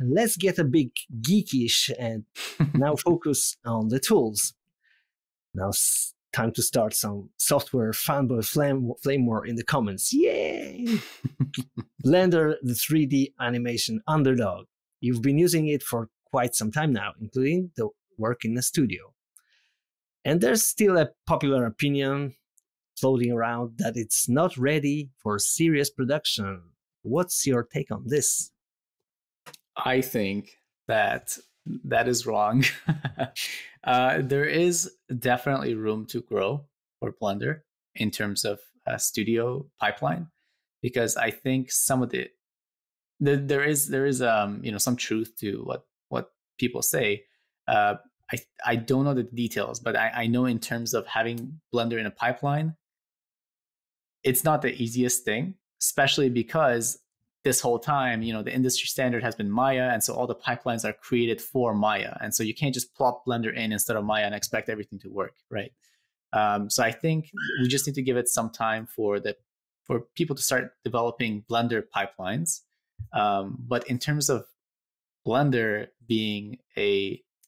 let's get a bit geekish and now focus on the tools. Now time to start some software fanboy flamewar in the comments. Yay! Blender, the 3D animation underdog. You've been using it for quite some time now, including the work in the studio. And there's still a popular opinion floating around that it's not ready for serious production. What's your take on this? I think that is wrong. There is definitely room to grow for Blender in terms of studio pipeline, because I think some of there is some truth to what people say. I don't know the details, but I know in terms of having Blender in a pipeline, it's not the easiest thing, especially because this whole time, the industry standard has been Maya, and so all the pipelines are created for Maya, and so you can't just plop Blender in instead of Maya and expect everything to work, right? So I think we just need to give it some time for people to start developing Blender pipelines. But in terms of Blender being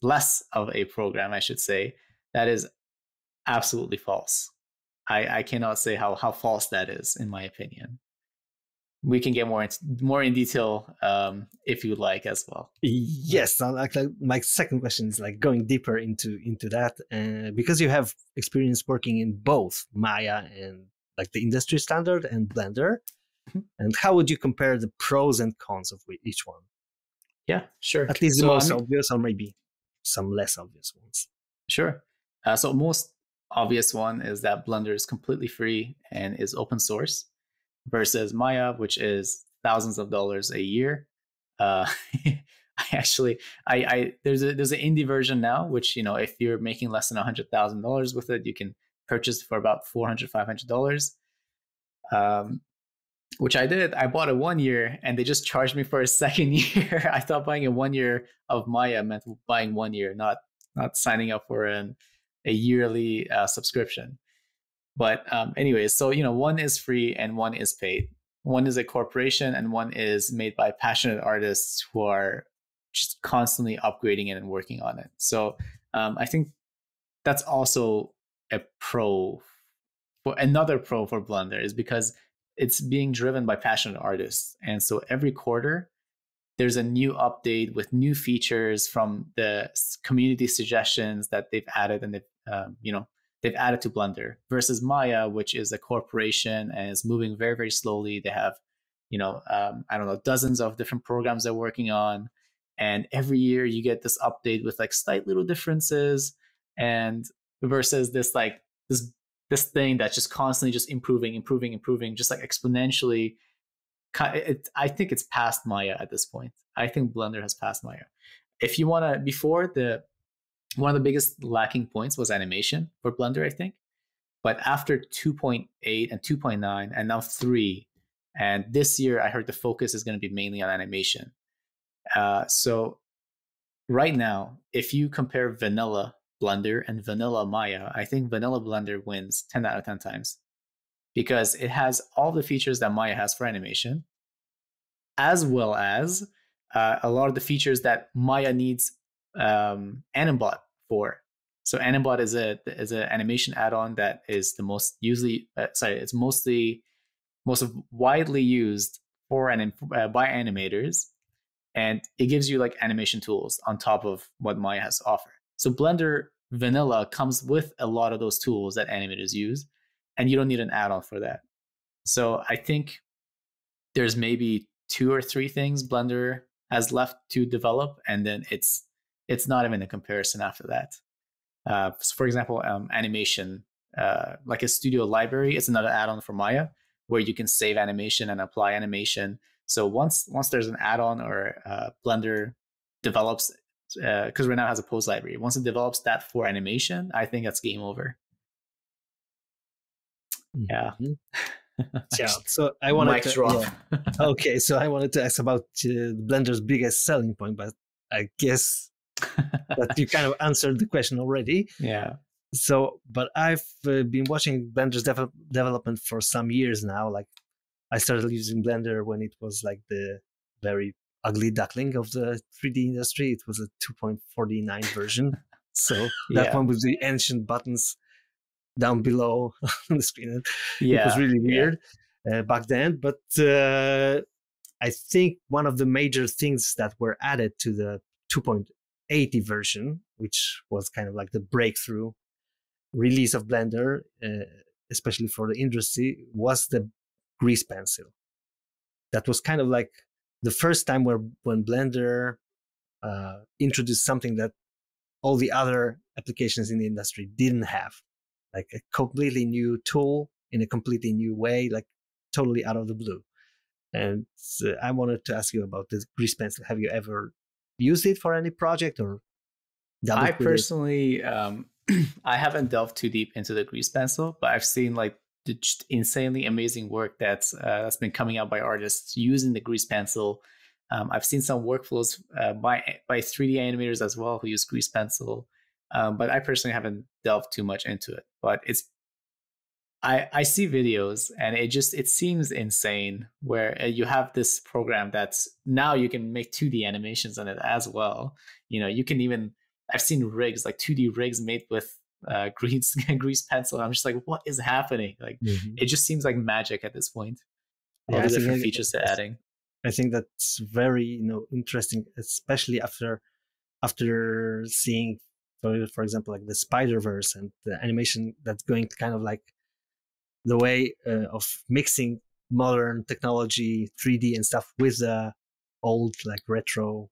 less of a program, I should say, that is absolutely false. I cannot say how false that is, in my opinion. We can get more in detail if you like as well. Yes, my second question is like going deeper into that, because you have experience working in both Maya and like the industry standard and Blender. Mm-hmm. And how would you compare the pros and cons of each one? Yeah, sure. At least the most obvious, or maybe some less obvious ones. Sure. So most obvious one is that Blender is completely free and is open source, versus Maya, which is thousands of dollars a year. There's an indie version now, which, if you're making less than $100,000 with it, you can purchase for about $400, $500. Which I did. I bought it 1 year and they just charged me for a second year. I thought buying a 1 year of Maya meant buying 1 year, not signing up for a yearly subscription. But anyways, so, one is free and one is paid. One is a corporation and one is made by passionate artists who are just constantly upgrading it and working on it. So I think that's also another pro for Blender, is because it's being driven by passionate artists. And so every quarter, there's a new update with new features from the community suggestions that they've added and they've added to Blender, versus Maya, which is a corporation and is moving very, very slowly. They have, dozens of different programs they're working on. And every year you get this update with like slight little differences, and versus this thing that's just constantly just improving, just like exponentially. I think it's past Maya at this point. I think Blender has passed Maya. If you want to, one of the biggest lacking points was animation for Blender, I think. But after 2.8 and 2.9 and now 3, and this year I heard the focus is going to be mainly on animation. So right now, if you compare vanilla Blender and vanilla Maya, I think vanilla Blender wins 10 out of 10 times, because it has all the features that Maya has for animation, as well as a lot of the features that Maya needs Animbot for. So Animbot is an animation add-on that is the most widely used by animators, and it gives you like animation tools on top of what Maya has to offer. So Blender Vanilla comes with a lot of those tools that animators use, and you don't need an add-on for that. So I think there's maybe 2 or 3 things Blender has left to develop, and then it's not even a comparison after that. So for example, animation, like a studio library, it's another add-on for Maya where you can save animation and apply animation. So once there's an add-on or Blender develops, because right now it has a pose library, once it develops that for animation, I think that's game over. Yeah. Yeah. So I wanted to. Yeah. Okay. So I wanted to ask about Blender's biggest selling point, but I guess that you kind of answered the question already. Yeah. So, but I've been watching Blender's development for some years now. Like, I started using Blender when it was like the very ugly duckling of the 3D industry. It was a 2.49 version. So that Yeah. one with the ancient buttons down below on the screen. It was Yeah. really Yeah. weird back then. But I think one of the major things that were added to the 2.80 version, which was kind of like the breakthrough release of Blender, especially for the industry, was the grease pencil. That was kind of like the first time when Blender introduced something that all the other applications in the industry didn't have, like a completely new tool in a completely new way, like totally out of the blue. And I wanted to ask you about this grease pencil. Have you ever used it for any project or I dabbled with it? personally, I haven't delved too deep into the grease pencil, but I've seen like the insanely amazing work that's been coming out by artists using the grease pencil. I've seen some workflows by 3D animators as well who use grease pencil, but I personally haven't delved too much into it. But I see videos and it seems insane where you have this program that's now you can make 2D animations on it as well. You can even, I've seen rigs like 2D rigs made with grease pencil. I'm just like, what is happening? Like, it just seems like magic at this point. All Yeah, the different features they're yes. adding. I think that's very interesting, especially after seeing, for example, like the Spider-Verse and the animation that's going kind of like the way of mixing modern technology, 3D and stuff with the old like retro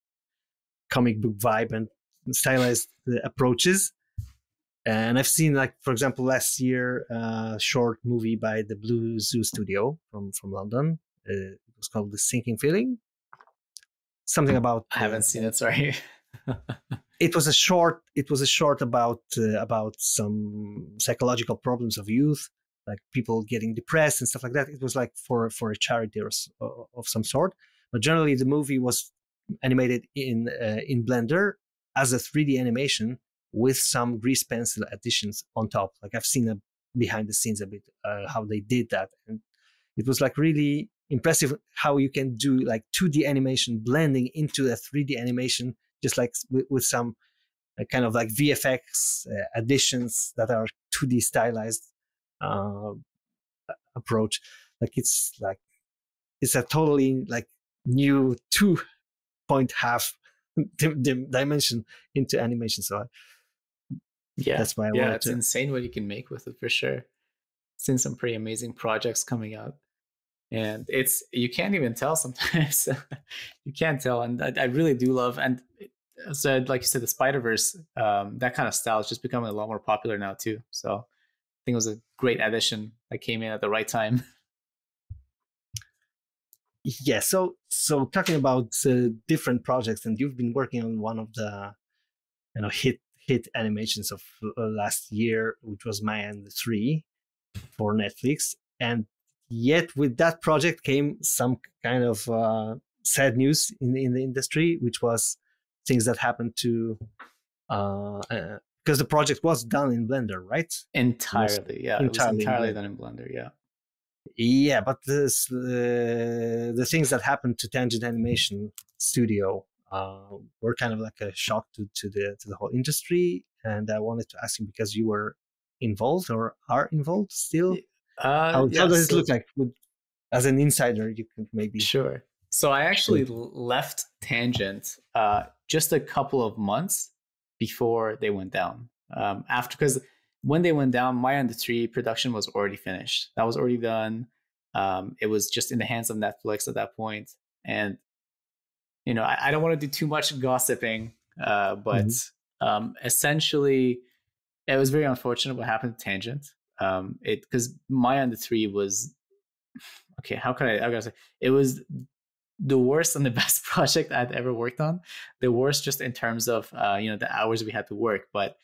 comic book vibe and stylized approaches. And I've seen, like, for example, last year, a short movie by the Blue Zoo Studio from London. It was called The Sinking Feeling. Something about I haven't seen it. Sorry. it was a short about some psychological problems of youth, like people getting depressed and stuff like that. It was like for a charity of some sort, but generally the movie was animated in Blender as a 3D animation with some grease pencil additions on top. Like, I've seen a behind the scenes a bit how they did that, and it was like really impressive how you can do like 2D animation blending into a 3D animation, just like with some kind of like VFX additions that are 2D stylized uh, approach. It's a totally like new 2.5 dimension into animation. So Yeah. that's why I Yeah. wanted It's to. insane what you can make with it for sure. Seen some pretty amazing projects coming out. And you can't even tell sometimes. You can't tell, and I really do love. And so, like you said, the Spider-Verse, that kind of style is just becoming a lot more popular now too. So I think it was a great addition that came in at the right time. Yeah, so talking about different projects, and you've been working on one of the hit animations of last year, which was Maya and the Three for Netflix. And yet with that project came some kind of sad news in the industry, which was things that happened to because the project was done in Blender, right? Entirely, yeah, it was Entirely in entirely Blender. done in Blender. Yeah, Yeah, but the things that happened to Tangent Animation Studio were kind of like a shock to the whole industry. And I wanted to ask you, because you were involved or are involved still. How yeah. does it So look like? As an insider, you could maybe sure. So I share. actually left Tangent just a couple of months before they went down. After, because when they went down, Maya and the Tree production was already finished. That was already done. It was just in the hands of Netflix at that point. And I don't want to do too much gossiping, but essentially, it was very unfortunate what happened to Tangent. Because Maya and the Three was okay. How can I gotta say it was the worst and the best project I've ever worked on. The worst just in terms of the hours we had to work, but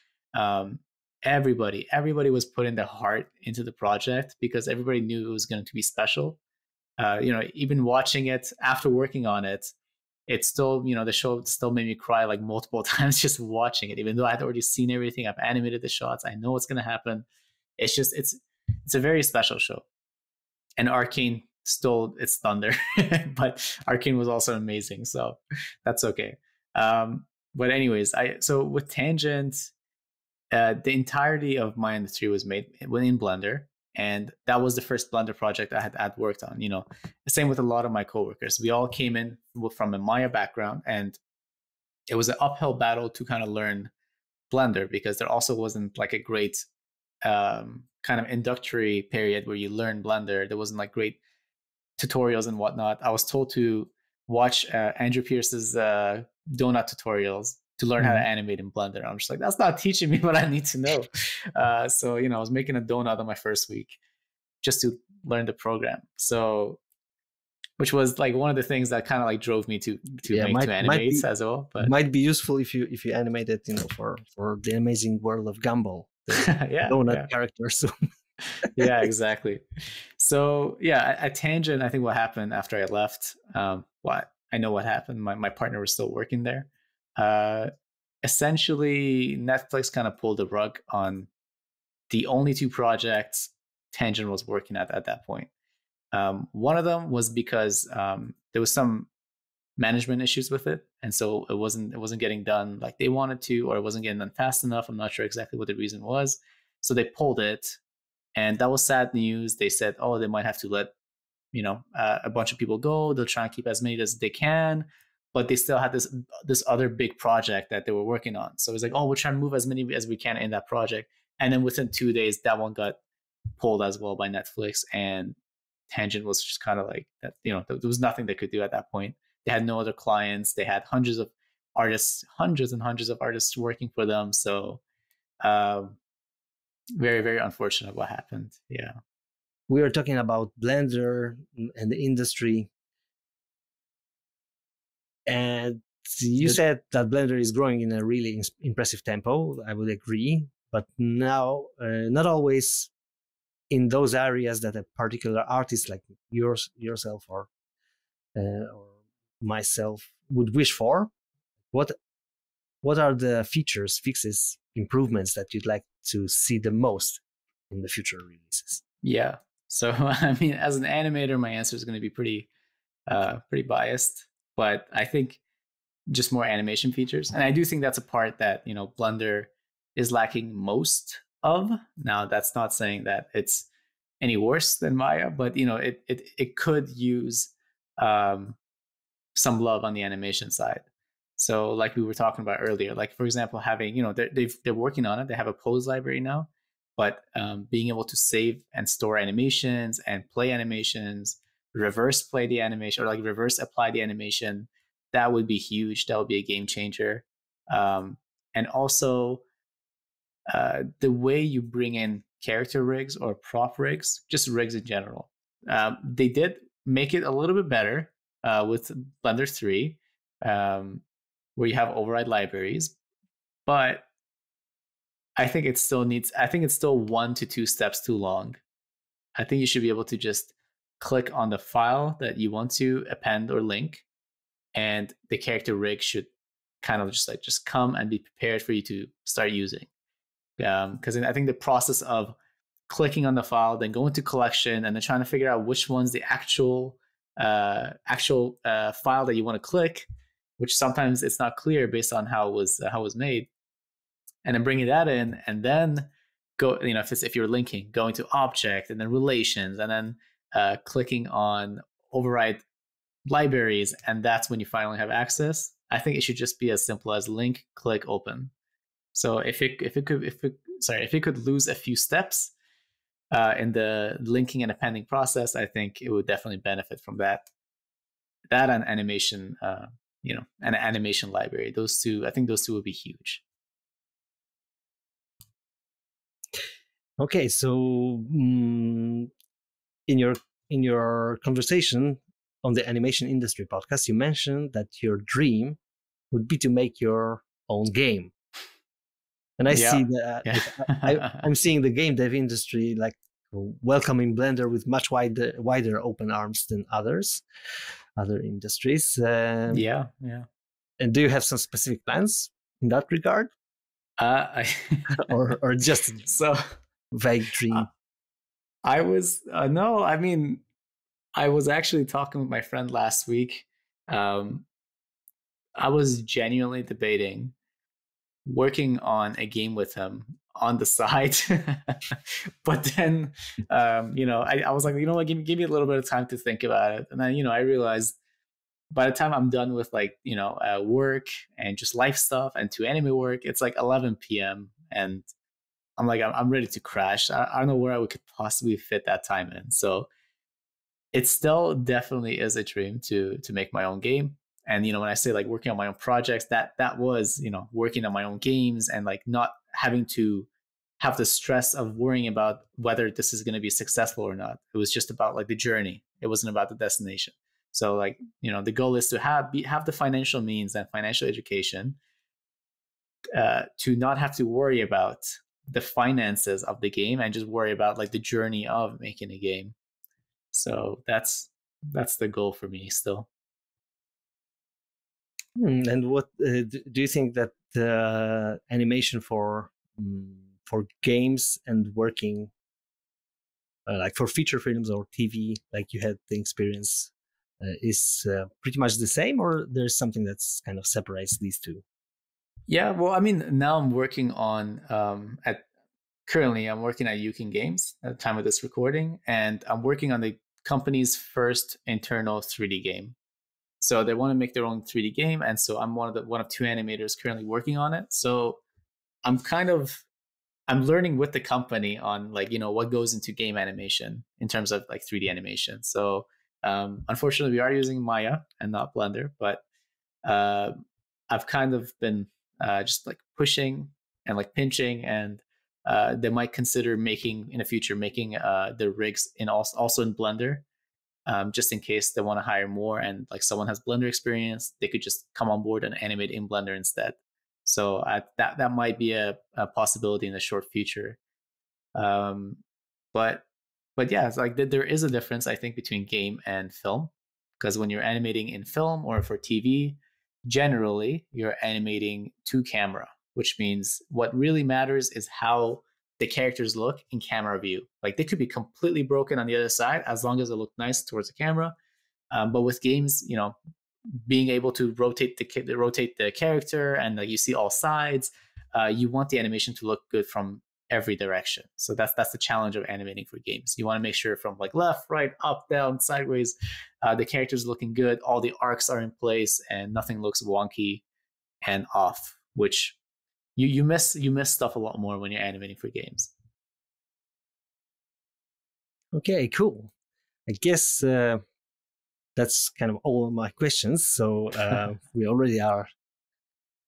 everybody was putting their heart into the project because everybody knew it was going to be special. Even watching it after working on it, it's still, the show still made me cry like multiple times just watching it, even though I'd already seen everything. I've animated the shots. I know what's going to happen. It's a very special show. And Arcane stole its thunder, but Arcane was also amazing, so that's okay. But anyways, so with Tangent, the entirety of my End 3 was made in Blender, and that was the first Blender project I had worked on. Same with a lot of my coworkers. We all came in from a Maya background, and it was an uphill battle to kind of learn Blender, because there also wasn't like a great kind of introductory period where you learn Blender. There wasn't like great tutorials and whatnot. I was told to watch Andrew Pierce's donut tutorials to learn how to animate in Blender. I'm just like, that's not teaching me what I need to know. So I was making a donut on my first week just to learn the program. So, which was like one of the things that kind of like drove me to animate as well. But it might be useful if you animate it, for the amazing world of Gumball. Donut characters. Yeah, exactly. So at Tangent, I think what happened after I left, I know what happened. My partner was still working there. Essentially, Netflix kind of pulled the rug on the only two projects Tangent was working at that point. One of them was because there was some management issues with it, and so it wasn't getting done like they wanted to, or it wasn't getting done fast enough. I'm not sure exactly what the reason was. So they pulled it, and that was sad news. They said, oh, they might have to let a bunch of people go. They'll try and keep as many as they can, but they still had this other big project that they were working on. So it's like, oh, we're trying to move as many as we can in that project. And then within 2 days, that one got pulled as well by Netflix, and Tangent was just kind of like that. There was nothing they could do at that point. They had no other clients. They had hundreds and hundreds of artists working for them. So very, very unfortunate what happened. Yeah. We were talking about Blender and the industry. And you said that Blender is growing in a really impressive tempo. I would agree. But now, not always in those areas that a particular artist like yourself or myself would wish for. What are the features, fixes, improvements that you'd like to see the most in the future releases? Yeah. So, I mean, as an animator, my answer is going to be pretty biased, but I think just more animation features. And I do think that's a part that, Blender is lacking most of. Now, that's not saying that it's any worse than Maya, but, it could use some love on the animation side. So like we were talking about earlier, like, for example, having, they're working on it. They have a pose library now, but being able to save and store animations and play animations, reverse play the animation, or like reverse apply the animation, that would be huge. That would be a game changer. And also the way you bring in character rigs or prop rigs, just rigs in general. They did make it a little bit better with Blender 3, where you have override libraries, but I think it's still 1 to 2 steps too long. I think you should be able to just click on the file that you want to append or link, and the character rig should kind of just come and be prepared for you to start using. Because I think the process of clicking on the file, then going to collection, and then trying to figure out which one's the actual file that you want to click, which sometimes it's not clear based on how it was made, and then bringing that in, and then go, if you're linking, going to object and then relations, and then clicking on override libraries, and that's when you finally have access. I think it should just be as simple as link, click, open. So if it could lose a few steps in the linking and appending process, I think it would definitely benefit from that. That and animation, an animation library. I think those two would be huge. Okay, so in your conversation on the animation industry podcast, you mentioned that your dream would be to make your own game. And I see that I'm seeing the game dev industry like welcoming Blender with much wider open arms than other industries. Yeah. And do you have some specific plans in that regard? Or just so vague dream? I was no. I mean, I was actually talking with my friend last week. Um, I was genuinely debating working on a game with him on the side. But then, I was like, what, give me a little bit of time to think about it. And then, I realized by the time I'm done with like, work and just life stuff and to anime work, it's like 11 p.m. And I'm like, I'm ready to crash. I don't know where I could possibly fit that time in. So it still definitely is a dream to make my own game. And when I say like working on my own projects, that was working on my own games and like not having to have the stress of worrying about whether this is going to be successful or not. It was just about like the journey. It wasn't about the destination. So like the goal is to have the financial means and financial education to not have to worry about the finances of the game and just worry about like the journey of making a game. So that's the goal for me still. And what do you think that animation for games and working like for feature films or TV, like you had the experience, is pretty much the same, or there's something that's kind of separates these two? Yeah, well, I mean, now I'm working on currently I'm working at Yukin Games at the time of this recording, and I'm working on the company's first internal 3D game. So they want to make their own 3D game, and so I'm one of two animators currently working on it. So I'm learning with the company on like what goes into game animation in terms of like 3D animation. So unfortunately, we are using Maya and not Blender, but uh, I've kind of been just like pushing and like pinching, and they might consider making in the future the rigs in also in Blender, just in case they want to hire more and like someone has Blender experience, they could just come on board and animate in Blender instead. So that might be a possibility in the short future. Um, but yeah, it's like there is a difference I think between game and film, because when you're animating in film or for TV, generally you're animating to camera, which means what really matters is how the characters look in camera view. Like they could be completely broken on the other side as long as it look nice towards the camera. But with games, being able to rotate the character and like you see all sides, you want the animation to look good from every direction. So that's the challenge of animating for games. You want to make sure from like left, right, up, down, sideways, the character's looking good, all the arcs are in place, and nothing looks wonky and off. Which you miss stuff a lot more when you're animating for games. Okay, cool. I guess that's kind of all of my questions. So we already are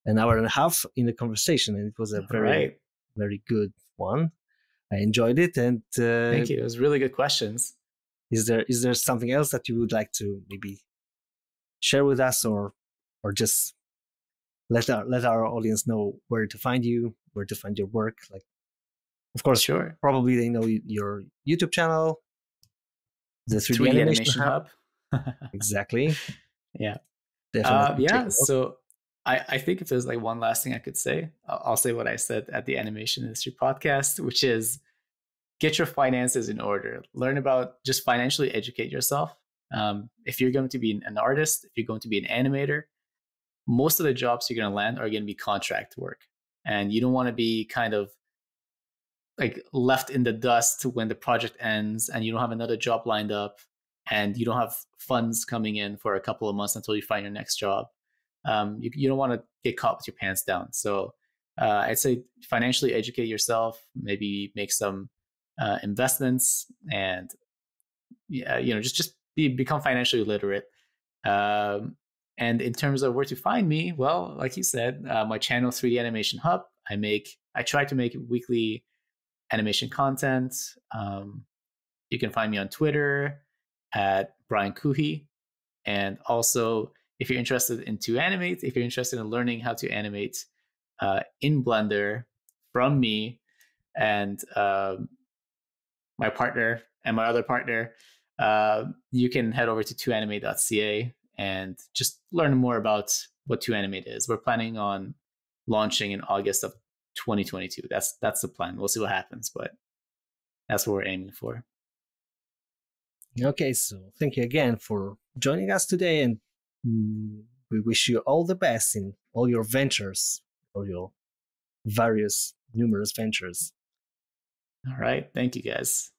an hour and a half in the conversation, and it was a very, very good one. I enjoyed it, and thank you. It was really good questions. Is there something else that you would like to maybe share with us, or just let our audience know where to find you, where to find your work? Like, of course, sure. Probably they know your YouTube channel, the 3D Animation Hub. Exactly. Yeah. Definitely. So I think if there's like one last thing I could say, I'll say what I said at the Animation Industry podcast, which is get your finances in order. Learn about, just financially educate yourself. If you're going to be an artist, if you're going to be an animator, most of the jobs you're going to land are going to be contract work. And you don't want to be kind of like left in the dust when the project ends and you don't have another job lined up and you don't have funds coming in for a couple of months until you find your next job. You don't want to get caught with your pants down. So I'd say financially educate yourself, maybe make some investments, and just become financially literate. And in terms of where to find me, well, like you said, my channel 3D Animation Hub. I try to make weekly animation content. You can find me on Twitter at Brian Kouhi. And also, if you're interested in if you're interested in learning how to animate in Blender from me and my partner and my other partner, you can head over to toanimate.ca and just learn more about what toanimate is. We're planning on launching in August of 2022. That's the plan. We'll see what happens, but that's what we're aiming for. Okay, so thank you again for joining us today, and we wish you all the best in all your ventures, or your various numerous ventures. All right. Thank you, guys.